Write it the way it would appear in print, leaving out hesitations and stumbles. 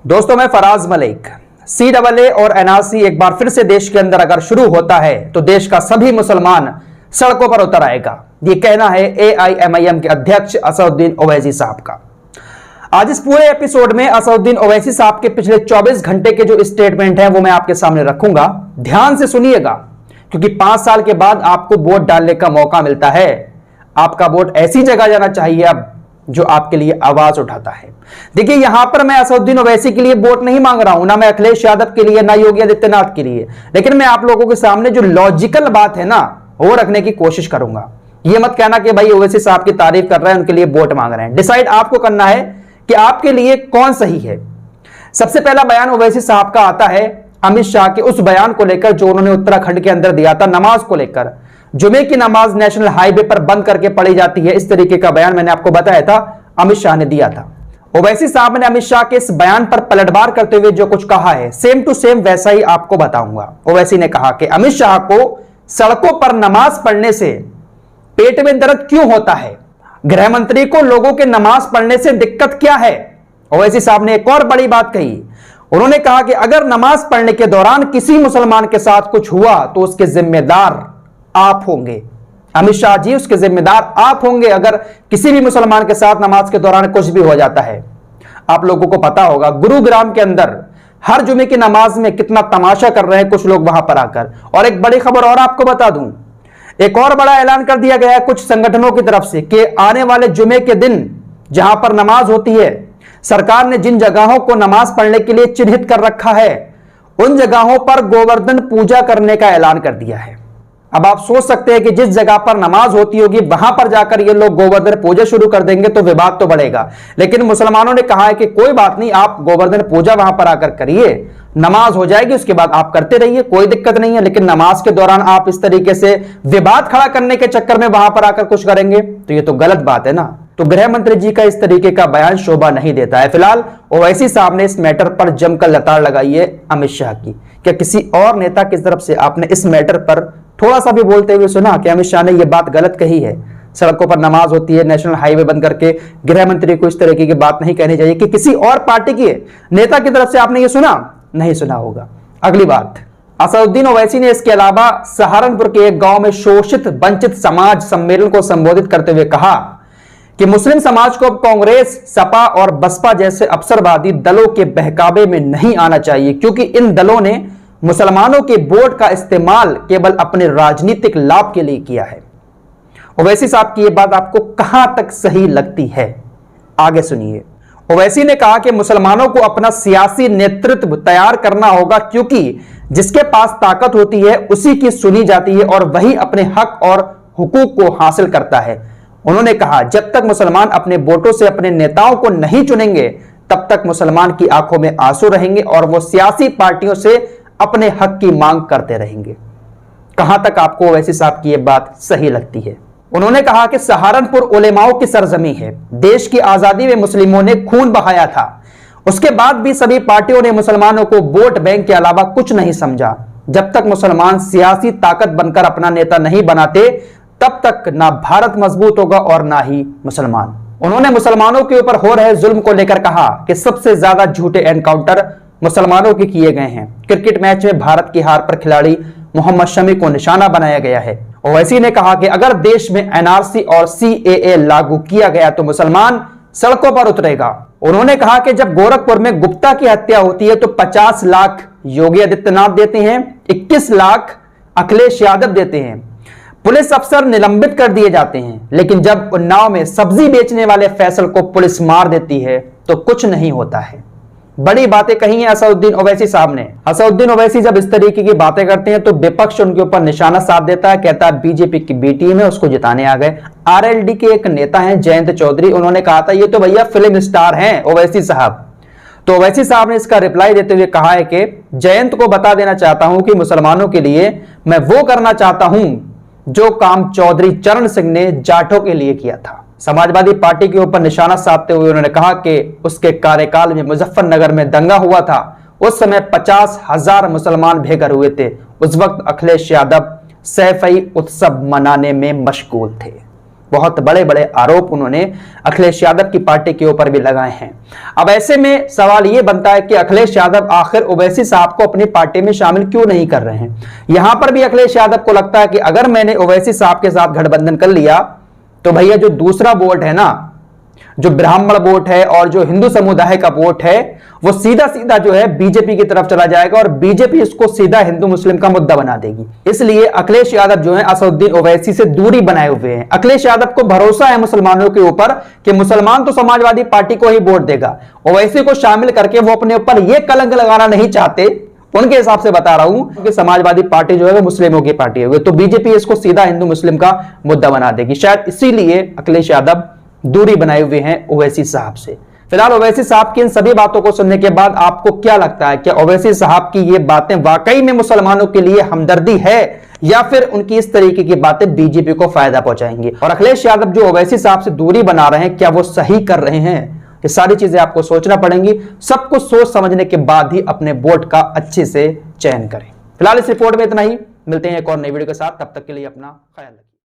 दोस्तों, मैं फराज मलिक। CAA और NRC एक बार फिर से देश के अंदर अगर शुरू होता है तो देश का सभी मुसलमान सड़कों पर उतर आएगा, ये कहना है AIMIM के अध्यक्ष असदुद्दीन ओवैसी साहब का। आज इस पूरे एपिसोड में असदुद्दीन ओवैसी साहब के पिछले 24 घंटे के जो स्टेटमेंट है वो मैं आपके सामने रखूंगा। ध्यान से सुनिएगा, क्योंकि 5 साल के बाद आपको वोट डालने का मौका मिलता है। आपका वोट ऐसी जगह जाना चाहिए अब जो आपके लिए आवाज उठाता है। देखिए, यहां पर मैं असदुद्दीन ओवैसी के लिए वोट नहीं मांग रहा हूं, ना मैं अखिलेश यादव के लिए, ना योगी आदित्यनाथ के लिए, लेकिन मैं आप लोगों के सामने जो लॉजिकल बात है ना वो रखने की कोशिश करूंगा। ये मत कहना कि भाई ओवैसी साहब की तारीफ कर रहे हैं, उनके लिए वोट मांग रहे हैं। डिसाइड आपको करना है कि आपके लिए कौन सही है। सबसे पहला बयान ओवैसी साहब का आता है अमित शाह के उस बयान को लेकर जो उन्होंने उत्तराखंड के अंदर दिया था नमाज को लेकर। जुमे की नमाज नेशनल हाईवे पर बंद करके पढ़ी जाती है, इस तरीके का बयान मैंने आपको बताया था अमित शाह ने दिया था। ओवैसी साहब ने अमित शाह के इस बयान पर पलटवार करते हुए जो कुछ कहा है सेम टू सेम वैसा ही आपको बताऊंगा। ओवैसी ने कहा कि अमित शाह को सड़कों पर नमाज पढ़ने से पेट में दर्द क्यों होता है, गृह मंत्री को लोगों के नमाज पढ़ने से दिक्कत क्या है। ओवैसी साहब ने एक और बड़ी बात कही। उन्होंने कहा कि अगर नमाज पढ़ने के दौरान किसी मुसलमान के साथ कुछ हुआ तो उसके जिम्मेदार आप होंगे। अमित शाह जी, उसके जिम्मेदार आप होंगे अगर किसी भी मुसलमान के साथ नमाज के दौरान कुछ भी हो जाता है। आप लोगों को पता होगा गुरुग्राम के अंदर हर जुमे की नमाज में कितना तमाशा कर रहे हैं कुछ लोग वहां पर आकर। और एक बड़ी खबर और आपको बता दूं, एक और बड़ा ऐलान कर दिया गया है कुछ संगठनों की तरफ से कि आने वाले जुमे के दिन जहां पर नमाज होती है, सरकार ने जिन जगहों को नमाज पढ़ने के लिए चिन्हित कर रखा है उन जगहों पर गोवर्धन पूजा करने का ऐलान कर दिया है। अब आप सोच सकते हैं कि जिस जगह पर नमाज होती होगी वहां पर जाकर ये लोग गोवर्धन पूजा शुरू कर देंगे तो विवाद तो बढ़ेगा। लेकिन मुसलमानों ने कहा है कि कोई बात नहीं, आप गोवर्धन पूजा वहां पर आकर करिए, नमाज हो जाएगी, उसके बाद आप करते रहिए, कोई दिक्कत नहीं है। लेकिन नमाज के दौरान आप इस तरीके से विवाद खड़ा करने के चक्कर में वहां पर आकर कुछ करेंगे तो ये तो गलत बात है ना। तो गृह मंत्री जी का इस तरीके का बयान शोभा नहीं देता है। फिलहाल ओवैसी साहब ने इस मैटर पर जमकर लताड़ लगाई है अमित शाह की। क्या किसी और नेता की तरफ से आपने इस मैटर पर थोड़ा सा भी बोलते हुए सुना कि अमित शाह ने यह बात गलत कही है, सड़कों पर नमाज होती है, नेशनल हाईवे बंद करके गृह मंत्री को इस तरीके की बात नहीं कहनी चाहिए? कि किसी और पार्टी के नेता की तरफ से आपने ये सुना? नहीं सुना होगा। अगली बात, असदुद्दीन ओवैसी ने इसके अलावा सहारनपुर के एक गांव में शोषित वंचित समाज सम्मेलन को संबोधित करते हुए कहा कि मुस्लिम समाज को कांग्रेस, सपा और बसपा जैसे अवसरवादी दलों के बहकावे में नहीं आना चाहिए, क्योंकि इन दलों ने मुसलमानों के वोट का इस्तेमाल केवल अपने राजनीतिक लाभ के लिए किया है। ओवैसी साहब की यह बात आपको कहां तक सही लगती है? आगे सुनिए। ओवैसी ने कहा कि मुसलमानों को अपना सियासी नेतृत्व तैयार करना होगा, क्योंकि जिसके पास ताकत होती है उसी की सुनी जाती है और वही अपने हक और हुकूक को हासिल करता है। उन्होंने कहा, जब तक मुसलमान अपने वोटों से अपने नेताओं को नहीं चुनेंगे तब तक मुसलमान की आंखों में आंसू रहेंगे और वो सियासी पार्टियों से अपने हक की मांग करते रहेंगे। कहां तक आपको ओवैसी साहब की यह बात सही लगती है? उन्होंने कहा कि सहारनपुर उलेमाओं की सरजमी है। देश की आजादी में मुस्लिमों ने खून बहाया था, उसके बाद भी सभी पार्टियों ने मुसलमानों को वोट बैंक के अलावा कुछ नहीं समझा। जब तक मुसलमान सियासी ताकत बनकर अपना नेता नहीं बनाते तब तक ना भारत मजबूत होगा और ना ही मुसलमान। उन्होंने मुसलमानों के ऊपर हो रहे जुल्म को लेकर कहा कि सबसे ज्यादा झूठे एनकाउंटर मुसलमानों के किए गए हैं। क्रिकेट मैच में भारत की हार पर खिलाड़ी मोहम्मद शमी को निशाना बनाया गया है। ओवैसी ने कहा कि अगर देश में NRC और CAA लागू किया गया तो मुसलमान सड़कों पर उतरेगा। उन्होंने कहा कि जब गोरखपुर में गुप्ता की हत्या होती है तो 50 लाख योगी आदित्यनाथ देते हैं, 21 लाख अखिलेश यादव देते हैं, पुलिस अफसर निलंबित कर दिए जाते हैं। लेकिन जब उन्नाव में सब्जी बेचने वाले फैसल को पुलिस मार देती है तो कुछ नहीं होता है। बड़ी बातें कही हैं असदुद्दीन ओवैसी साहब ने। असदुद्दीन ओवैसी जब इस तरीके की बातें करते हैं तो विपक्ष उनके ऊपर निशाना साध देता है, कहता है बीजेपी की बी टीम है, उसको जिताने आ गए। RLD के एक नेता हैं जयंत चौधरी, उन्होंने कहा था ये तो भैया फिल्म स्टार हैं ओवैसी साहब। तो ओवैसी साहब ने इसका रिप्लाई देते हुए कहा है कि जयंत को बता देना चाहता हूं कि मुसलमानों के लिए मैं वो करना चाहता हूं जो काम चौधरी चरण सिंह ने जाटों के लिए किया था। समाजवादी पार्टी के ऊपर निशाना साधते हुए उन्होंने कहा कि उसके कार्यकाल में मुजफ्फरनगर में दंगा हुआ था, उस समय 50,000 मुसलमान बेघर हुए थे। उस वक्त अखिलेश यादव सैफई उत्सव मनाने में मशगूल थे। बहुत बड़े बड़े आरोप उन्होंने अखिलेश यादव की पार्टी के ऊपर भी लगाए हैं। अब ऐसे में सवाल यह बनता है कि अखिलेश यादव आखिर ओवैसी साहब को अपनी पार्टी में शामिल क्यों नहीं कर रहे हैं। यहां पर भी अखिलेश यादव को लगता है कि अगर मैंने ओवैसी साहब के साथ गठबंधन कर लिया तो भैया जो दूसरा वोट है ना, जो ब्राह्मण वोट है और जो हिंदू समुदाय का वोट है, वो सीधा सीधा जो है बीजेपी की तरफ चला जाएगा और बीजेपी इसको सीधा हिंदू मुस्लिम का मुद्दा बना देगी। इसलिए अखिलेश यादव जो है असदुद्दीन ओवैसी से दूरी बनाए हुए हैं। अखिलेश यादव को भरोसा है मुसलमानों के ऊपर कि मुसलमान तो समाजवादी पार्टी को ही वोट देगा। ओवैसी को शामिल करके वो अपने ऊपर यह कलंक लगाना नहीं चाहते। उनके हिसाब से बता रहा हूं कि समाजवादी पार्टी जो है वो मुस्लिमों की पार्टी होगी, तो बीजेपी इसको सीधा हिंदू मुस्लिम का मुद्दा बना देगी। शायद इसीलिए अखिलेश यादव दूरी बनाए हुए हैं ओवैसी साहब से। फिलहाल ओवैसी साहब की इन सभी बातों को सुनने के बाद आपको क्या लगता है, क्या ओवैसी साहब की ये बातें वाकई में मुसलमानों के लिए हमदर्दी है या फिर उनकी इस तरीके की बातें बीजेपी को फायदा पहुंचाएंगी? और अखिलेश यादव जो ओवैसी साहब से दूरी बना रहे हैं, क्या वो सही कर रहे हैं? ये सारी चीजें आपको सोचना पड़ेंगी। सब कुछ सोच समझने के बाद ही अपने वोट का अच्छे से चयन करें। फिलहाल इस रिपोर्ट में इतना ही। मिलते हैं एक और नई वीडियो के साथ, तब तक के लिए अपना ख्याल रखिए।